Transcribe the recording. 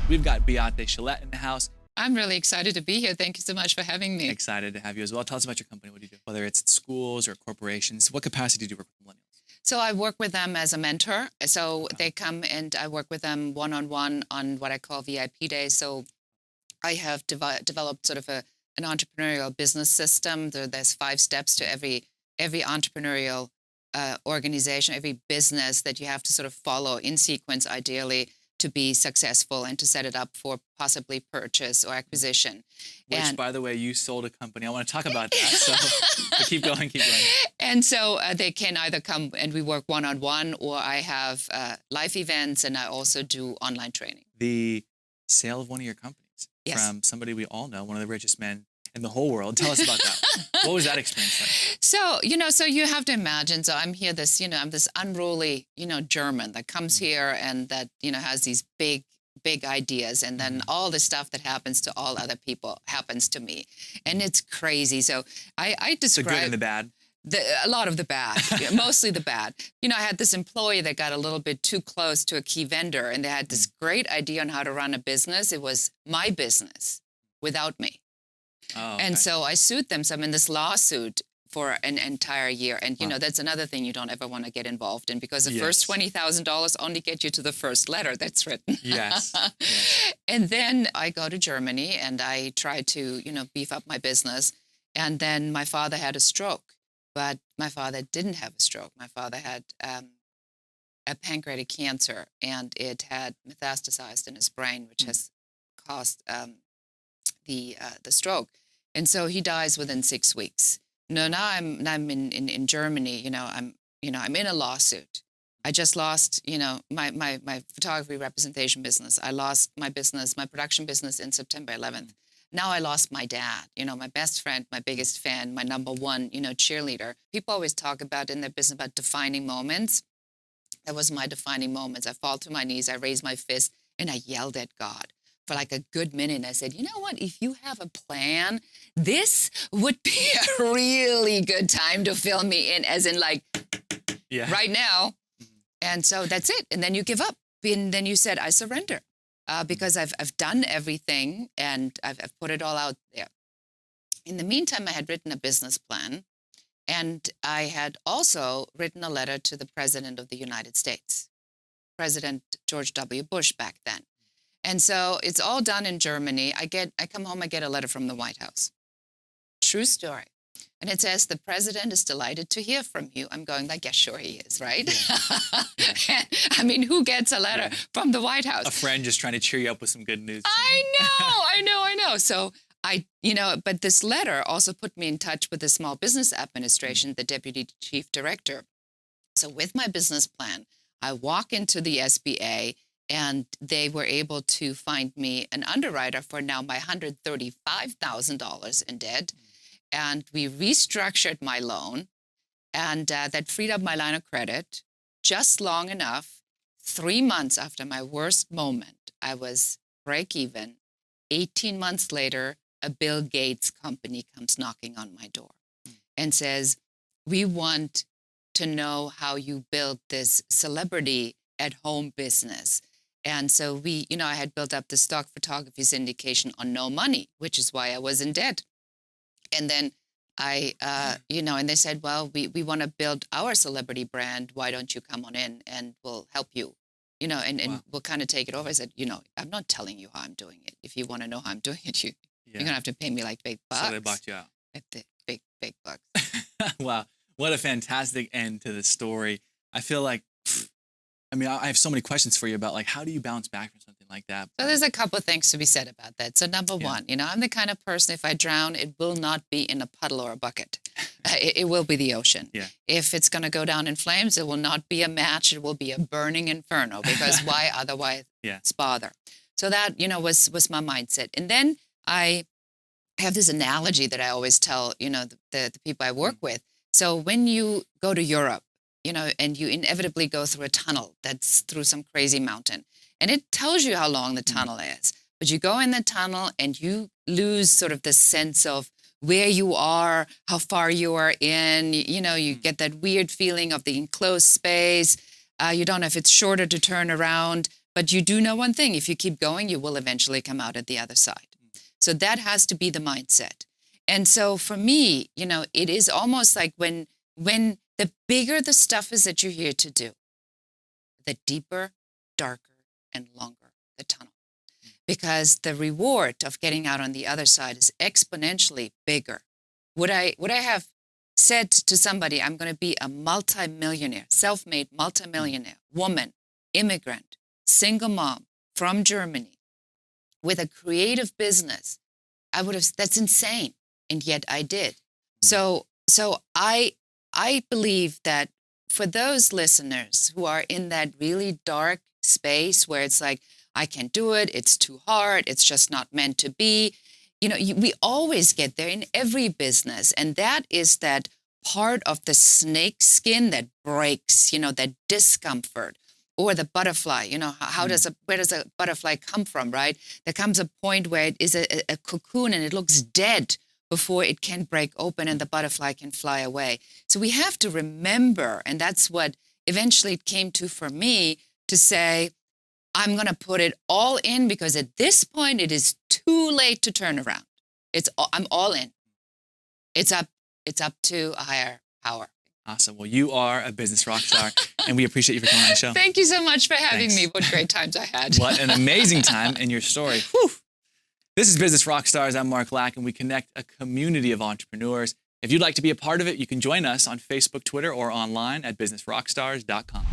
We've got Beate Chelette in the house. I'm really excited to be here. Thank you so much for having me. Excited to have you as well. Tell us about your company. What do you do? Whether it's schools or corporations, what capacity do you work with millennials? So I work with them as a mentor. So they come and I work with them one-on-one on what I call VIP days. So I have developed sort of an entrepreneurial business system. There's 5 steps to every entrepreneurial organization, every business that you have to sort of follow in sequence, ideally, to be successful and to set it up for possibly purchase or acquisition. Which, by the way, you sold a company. I want to talk about that. So but keep going. And so they can either come and we work one-on-one, or I have live events, and I also do online training. The sale of one of your companies from somebody we all know, one of the richest men in the whole world. Tell us about that. What was that experience like? So, so you have to imagine, so I'm here, I'm this unruly, German that comes here and that, has these big ideas. And then all the stuff that happens to all other people happens to me. And it's crazy. So I describe the good and the bad. A lot of the bad, mostly the bad. I had this employee that got a little bit too close to a key vendor, and they had this great idea on how to run a business. It was my business without me. Oh, okay. And so I sued them. So I'm in this lawsuit for an entire year. And, that's another thing you don't ever want to get involved in, because the first $20,000 only get you to the first letter that's written. Yes. And then I go to Germany and I try to, beef up my business. And then my father had a stroke, but my father didn't have a stroke. My father had a pancreatic cancer, and it had metastasized in his brain, which has caused the stroke. And so he dies within 6 weeks. Now I'm in Germany, I'm in a lawsuit. I just lost, my photography representation business. I lost my production business in September 11th. Now I lost my dad, my best friend, my biggest fan, my number one, cheerleader. People always talk about in their business about defining moments. That was my defining moments. I fall to my knees, I raised my fist, and I yelled at God for like a good minute. And I said, you know what, if you have a plan, this would be a really good time to fill me in, as in like right now. And so that's it. And then you give up. And then you said, I surrender, because I've done everything and I've put it all out there. In the meantime, I had written a business plan, and I had also written a letter to the President of the United States, President George W. Bush back then. And so it's all done in Germany. I come home, I get a letter from the White House. True story. And it says, the president is delighted to hear from you. I'm going like, yeah, sure he is, right? Yeah. I mean, who gets a letter from the White House? A friend just trying to cheer you up with some good news. I know. So but this letter also put me in touch with the Small Business Administration, the Deputy Chief Director. So with my business plan, I walk into the SBA, and they were able to find me an underwriter for now my $135,000 in debt. And we restructured my loan, and that freed up my line of credit just long enough. 3 months after my worst moment, I was break even. 18 months later, a Bill Gates company comes knocking on my door and says, we want to know how you built this celebrity at home business. And so I had built up the stock photography syndication on no money, which is why I was in debt. And then and they said, well, we want to build our celebrity brand. Why don't you come on in and we'll help you, and we'll kind of take it over. I said, I'm not telling you how I'm doing it. If you want to know how I'm doing it, you're going to have to pay me like big bucks. So they bought you out. At the big bucks. Wow. What a fantastic end to the story. I feel like, I have so many questions for you about, like, how do you bounce back from something like that? So there's a couple of things to be said about that. So number one, I'm the kind of person, if I drown, it will not be in a puddle or a bucket. It will be the ocean. Yeah. If it's going to go down in flames, it will not be a match. It will be a burning inferno, because why otherwise bother? So that, was my mindset. And then I have this analogy that I always tell, the people I work with. So when you go to Europe, and you inevitably go through a tunnel that's through some crazy mountain. And it tells you how long the tunnel is. But you go in the tunnel and you lose sort of the sense of where you are, how far you are in. You get that weird feeling of the enclosed space. You don't know if it's shorter to turn around. But you do know one thing: if you keep going, you will eventually come out at the other side. So that has to be the mindset. And so for me, it is almost like when the bigger the stuff is that you're here to do, the deeper, darker, and longer the tunnel. Because the reward of getting out on the other side is exponentially bigger. Would I have said to somebody, I'm going to be a multimillionaire, self-made multimillionaire, woman, immigrant, single mom from Germany with a creative business, I would have, that's insane. And yet I did. So I believe that for those listeners who are in that really dark space where it's like, I can't do it, it's too hard, it's just not meant to be. We always get there in every business. And that is that part of the snake skin that breaks, that discomfort. Or the butterfly, where does a butterfly come from, right? There comes a point where it is a cocoon and it looks dead before it can break open and the butterfly can fly away. So we have to remember, and that's what eventually it came to for me, to say, I'm going to put it all in, because at this point it is too late to turn around. I'm all in. It's up to a higher power. Awesome. Well, you are a business rock star, and we appreciate you for coming on the show. Thank you so much for having Thanks. me. What great times I had. What an amazing time in your story. Whew. This is Business Rock Stars. I'm Mark Lack, and we connect a community of entrepreneurs. If you'd like to be a part of it, you can join us on Facebook, Twitter, or online at businessrockstars.com.